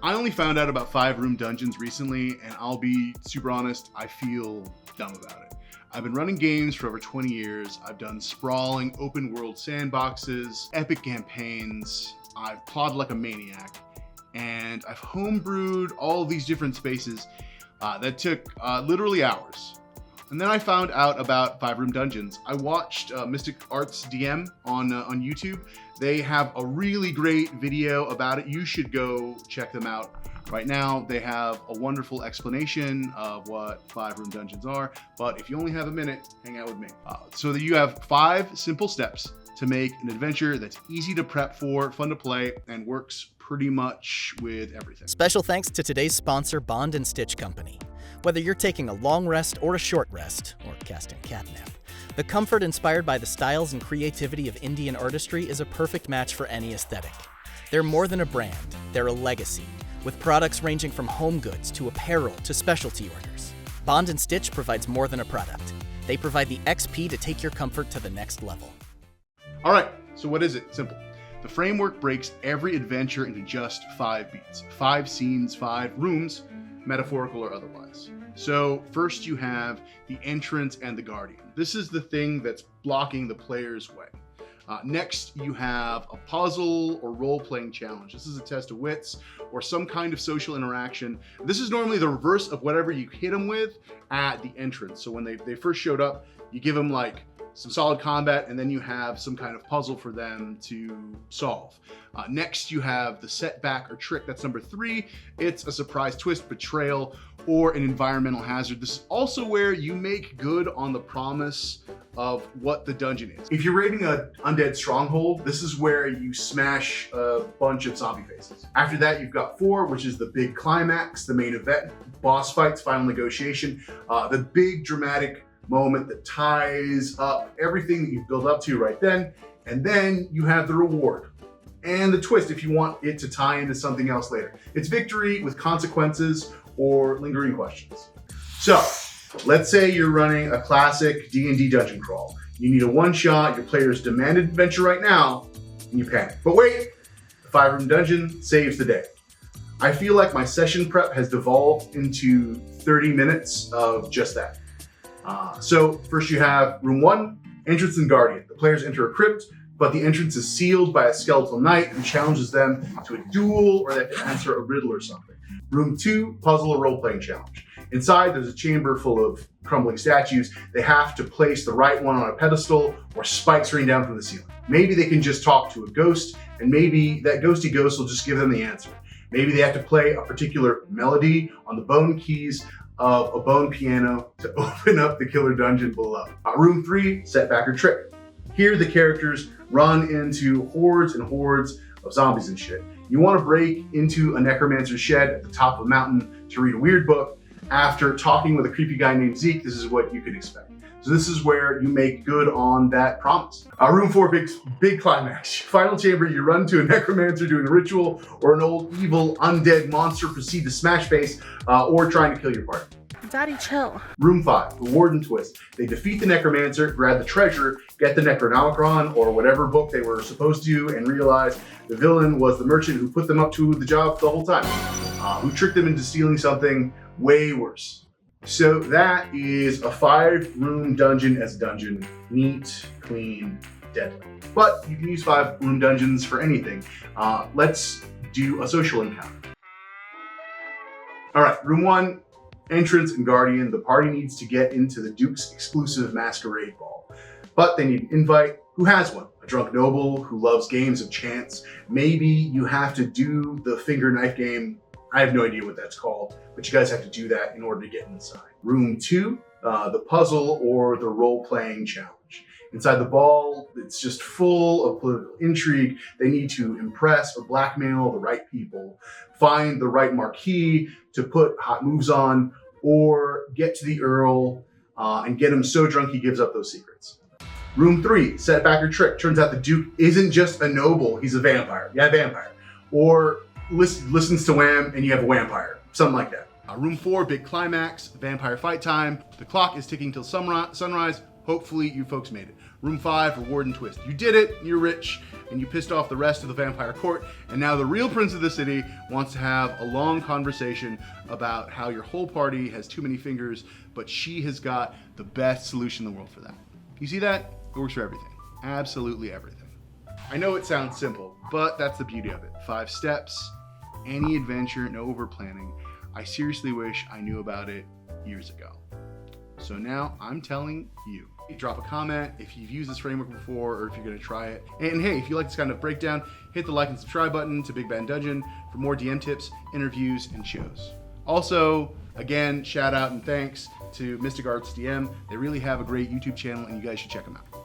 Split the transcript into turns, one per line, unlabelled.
I only found out about 5-room dungeons recently, and I'll be super honest, I feel dumb about it. I've been running games for over 20 years. I've done sprawling open world sandboxes, epic campaigns. I've plotted like a maniac, and I've homebrewed all these different spaces that took literally hours. And then I found out about 5-room dungeons. I watched Mystic Arts DM on YouTube. They have a really great video about it. You should go check them out right now. They have a wonderful explanation of what 5-room dungeons are. But if you only have a minute, hang out with me. So that you have 5 simple steps to make an adventure that's easy to prep for, fun to play, and works pretty much with everything.
Special thanks to today's sponsor, Bond and Stitch Company. Whether you're taking a long rest or a short rest, or casting catnap, the comfort inspired by the styles and creativity of Indian artistry is a perfect match for any aesthetic. They're more than a brand, they're a legacy, with products ranging from home goods to apparel to specialty orders. Bond and Stitch provides more than a product. They provide the XP to take your comfort to the next level.
All right, so what is it? Simple. The framework breaks every adventure into just 5 beats, 5 scenes, 5 rooms, metaphorical or otherwise. So first you have the entrance and the guardian. This is the thing that's blocking the player's way. Next, you have a puzzle or role-playing challenge. This is a test of wits or some kind of social interaction. This is normally the reverse of whatever you hit them with at the entrance. So when they first showed up, you give them like some solid combat, and then you have some kind of puzzle for them to solve. Next, you have the setback or trick. That's number 3. It's a surprise twist, betrayal, or an environmental hazard. This is also where you make good on the promise of what the dungeon is. If you're raiding an undead stronghold, this is where you smash a bunch of zombie faces. After that, you've got 4, which is the big climax, the main event, boss fights, final negotiation, the big dramatic moment that ties up everything that you've built up to right then. And then you have the reward and the twist if you want it to tie into something else later. It's victory with consequences or lingering questions. So let's say you're running a classic D&D dungeon crawl. You need a one-shot, your players demand an adventure right now, and you panic. But wait, the 5-room dungeon saves the day. I feel like my session prep has devolved into 30 minutes of just that. So first you have room 1, entrance and guardian. The players enter a crypt, but the entrance is sealed by a skeletal knight who challenges them to a duel, or they have to answer a riddle or something. Room 2, puzzle or role-playing challenge. Inside, there's a chamber full of crumbling statues. They have to place the right one on a pedestal, or spikes rain down from the ceiling. Maybe they can just talk to a ghost, and maybe that ghosty ghost will just give them the answer. Maybe they have to play a particular melody on the bone keys of a bone piano to open up the killer dungeon below. Room 3, setback or trick. Here the characters run into hordes and hordes of zombies and shit. You want to break into a necromancer's shed at the top of a mountain to read a weird book. After talking with a creepy guy named Zeke, this is what you can expect. So this is where you make good on that promise. Room 4, big climax. Final chamber, you run to a necromancer doing a ritual, or an old evil undead monster proceed to smash face, or trying to kill your party.
Daddy, chill.
Room 5, reward and twist. They defeat the necromancer, grab the treasure, get the Necronomicon or whatever book they were supposed to, and realize the villain was the merchant who put them up to the job the whole time, who tricked them into stealing something way worse. So that is a 5-room dungeon as a dungeon. Neat, clean, deadly. But you can use 5-room dungeons for anything. Let's do a social encounter. All right, room 1, entrance and guardian. The party needs to get into the Duke's exclusive masquerade ball, but they need an invite. Who has one? A drunk noble who loves games of chance. Maybe you have to do the finger knife game. I have no idea what that's called, but you guys have to do that in order to get inside. Room 2, the puzzle or the role-playing challenge. Inside the ball, it's just full of political intrigue. They need to impress or blackmail the right people, find the right marquee to put hot moves on, or get to the Earl and get him so drunk he gives up those secrets. Room 3, setback or trick. Turns out the Duke isn't just a noble, he's a vampire. Yeah, vampire. Or listens to Wham and you have a vampire. Something like that. Room 4, big climax, vampire fight time. The clock is ticking till sunrise. Hopefully you folks made it. Room 5, reward and twist. You did it, you're rich, and you pissed off the rest of the vampire court, and now the real prince of the city wants to have a long conversation about how your whole party has too many fingers, but she has got the best solution in the world for that. You see that? It works for everything. Absolutely everything. I know it sounds simple, but that's the beauty of it. 5 steps, any adventure, no over planning. I seriously wish I knew about it years ago. So now I'm telling you. Drop a comment if you've used this framework before or if you're going to try it. And hey, if you like this kind of breakdown, hit the like and subscribe button to Big Bad Dungeon for more DM tips, interviews, and shows. Also, again, shout out and thanks to Mystic Arts DM. They really have a great YouTube channel and you guys should check them out.